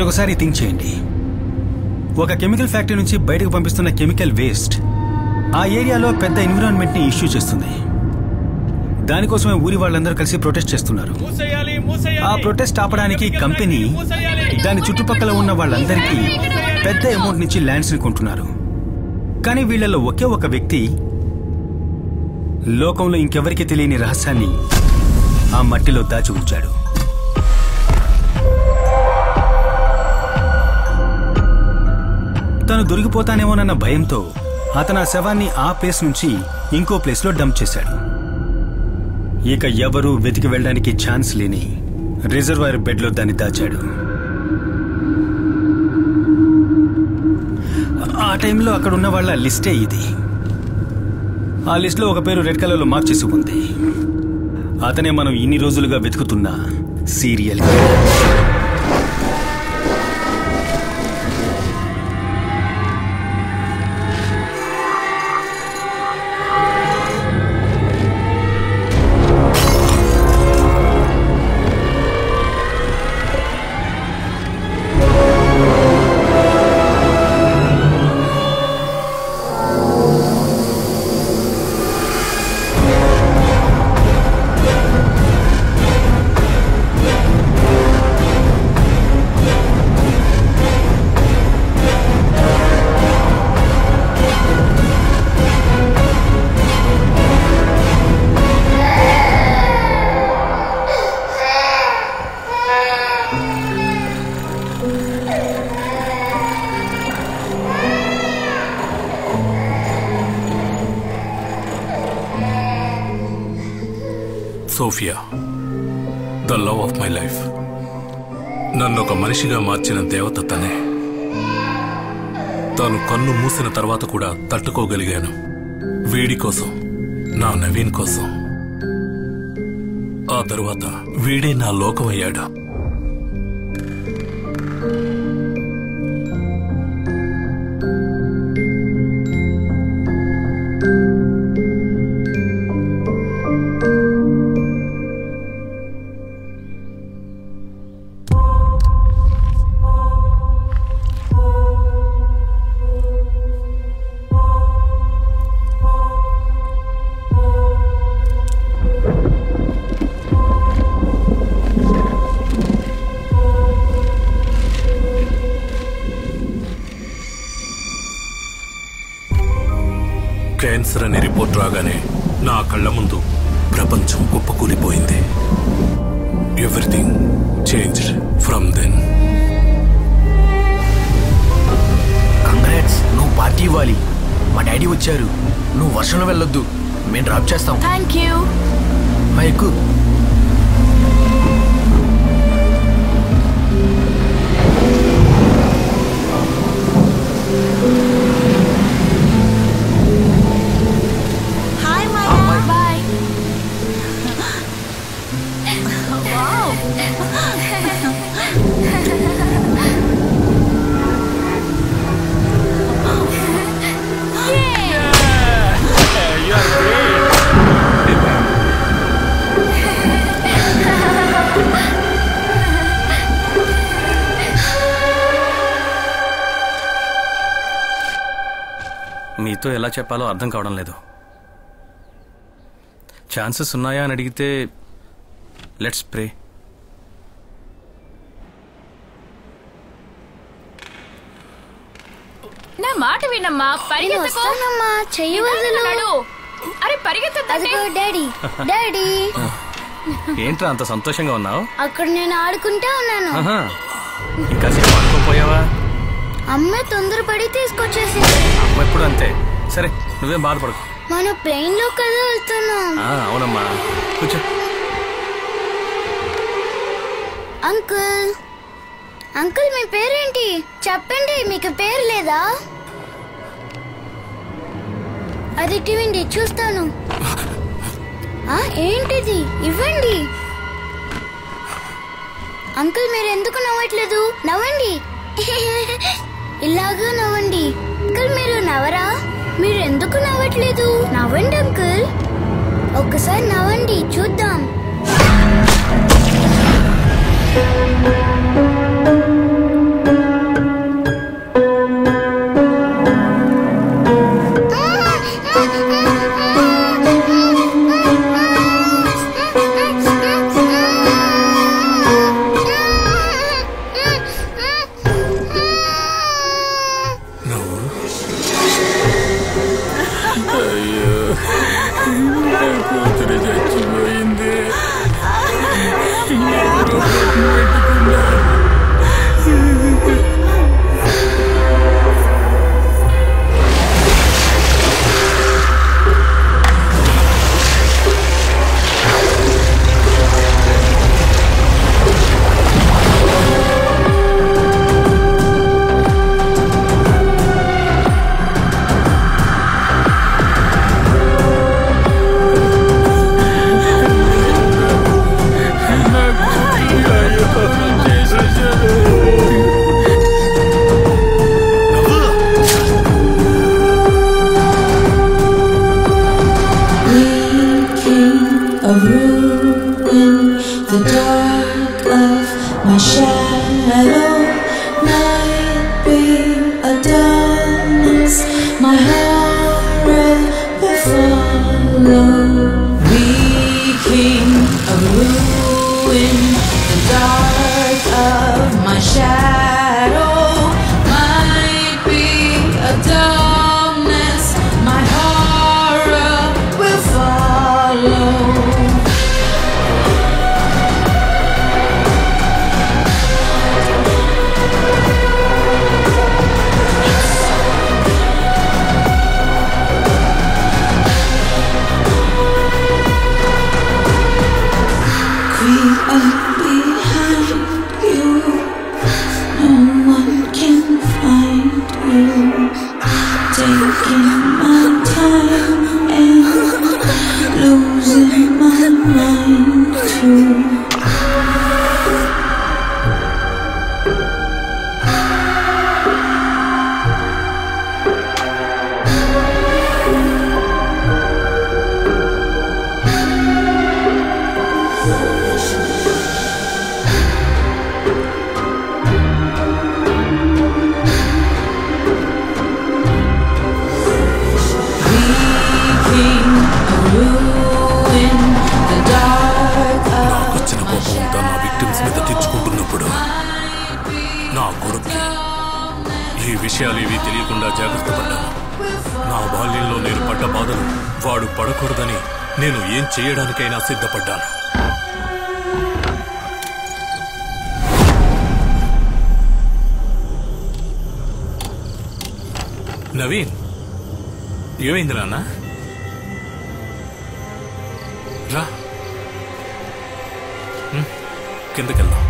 మీరు ఒకసారి థింక్ చేయండి. ఒక కెమికల్ ఫ్యాక్టరీ నుంచి బయటకు పంపిస్తున్న కెమికల్ వేస్ట్ ఆ ఏరియాలో పెద్ద ఎన్విరాన్మెంట్ ని ఇష్యూ చేస్తుంది. దానికోసమే ఊరి వాళ్ళందరూ కలిసి ప్రొటెస్ట్ చేస్తున్నారు. ఆ ప్రొటెస్ట్ ఆపడానికి కంపెనీ దాని చుట్టుపక్కల ఉన్న వాళ్ళందరికీ పెద్ద అమౌంట్ నుంచి ల్యాండ్స్ ని కొంటున్నారు. కానీ వీళ్లలో ఒకే ఒక వ్యక్తి లోకంలో ఇంకెవరికి తెలియని రహస్యాన్ని ఆ మట్టిలో దాచి ఉంచాడు. తను దొరికిపోతానేమోనన్న భయంతో అతను ఆ శవాన్ని ఆ ప్లేస్ నుంచి ఇంకో ప్లేస్ లో డంప్ చేశాడు. ఇక ఎవరూ వెతికి వెళ్ళడానికి ఛాన్స్ లేని రిజర్వాయర్ బెడ్ లో దాన్ని దాచాడు. ఆ టైంలో అక్కడ ఉన్న వాళ్ళ లిస్టే ఇది. ఆ లిస్ట్ లో ఒక పేరు రెడ్ కలర్ లో మార్క్ చేసి ఉంది. అతనే మనం ఇన్ని రోజులుగా వెతుకుతున్న serial killer. Sophia, the love of my life. నన్ను ఒక మనిషిగా మార్చిన దేవత తనే. తాను కన్ను మూసిన తర్వాత కూడా తట్టుకోగలిగాను. వీడి కోసం, నా నవీన్ కోసం. ఆ తరువాత వీడే నా లోకం అయ్యాడు. క్యాన్సర్ అనే రిపోర్ట్ రాగానే నా కళ్ళ ముందు ప్రపంచం కుప్పకూలిపోయింది. Everything changed from then. Congrats, నువ్వు పార్టీ ఇవ్వాలి. మా డాడీ వచ్చారు. నువ్వు వర్షంలో వెళ్ళొద్దు, మేము డ్రాప్ చేస్తాం. Thank you. ఎక్కు. మీతో ఎలా చెప్పాలో అర్థం కావడం లేదు. ఛాన్సెస్ ఉన్నాయా అని అడిగితే లెట్స్ ప్రే. నా మాట వినమ్మా. పరిగెత్తమ్మా, చెయ్యి వదలు. అరే పరిగెత్తు. డాడీ డాడీ ఏంట్రా అంత సంతోషంగా ఉన్నావు? అక్కడ నేను ఆడుకుంటా ఉన్నాను. ఇంకా సేపు ఆడుకోపోయావా? అమ్మ తొందరపడి తీసుకొచ్చేసింది. అమ్మ ఎప్పుడు అంతే. సరే నువ్వేం బాధపడకు. మన ప్లేన్ లో కదా వెళ్తున్నాం. అవునమ్మా, కూర్చో. అంకుల్ అంకుల్ మీ పేరేంటి చెప్పండి. మీకు పేరు లేదా? అది ఇవ్వండి చూస్తాను. ఏంటిది? ఇవ్వండి. అంకుల్ మీరు ఎందుకు నవ్వట్లేదు? నవ్వండి. ఇలాగా నవ్వండి. అంకుల్ మీరు నవ్వరా? మీరు ఎందుకు నవ్వట్లేదు? నవ్వండి అంకుల్. ఒక్కసారి నవ్వండి చూద్దాం. కూతురు చచ్చిపోయింది. నేను ఏం చేయడానికైనా సిద్ధపడ్డాను. నవీన్, ఏమైంది నాన్న? రా కిందకెళ్దాం.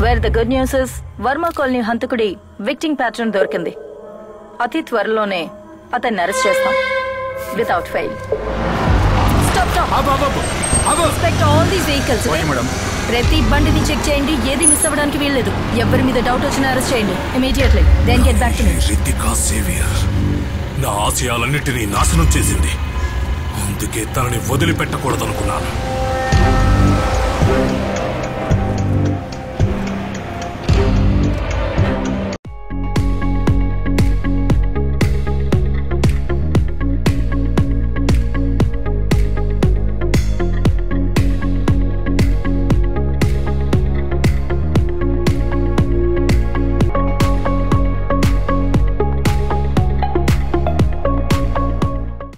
Where the good news is Varma colony హంతకుడి విక్టింగ్ ప్యాటర్న్ దొరికింది. అతి త్వరలోనే అతన్ని అరెస్ట్ చేస్తాం వితౌట్ ఫెయిల్. ప్రతి బండిని చెక్ చేయండి, ఏది మిస్ అవ్వడానికి వీల్లేదు. ఎవరి మీద డౌట్ వచ్చినా అరెస్ట్ చేయండి immediately. Then get back to me. Ritika saviour నా ఆశయాలన్నిటినీ నాశనం చేసింది. అందుకే తనని వదిలిపెట్టకూడదనుకున్నాను.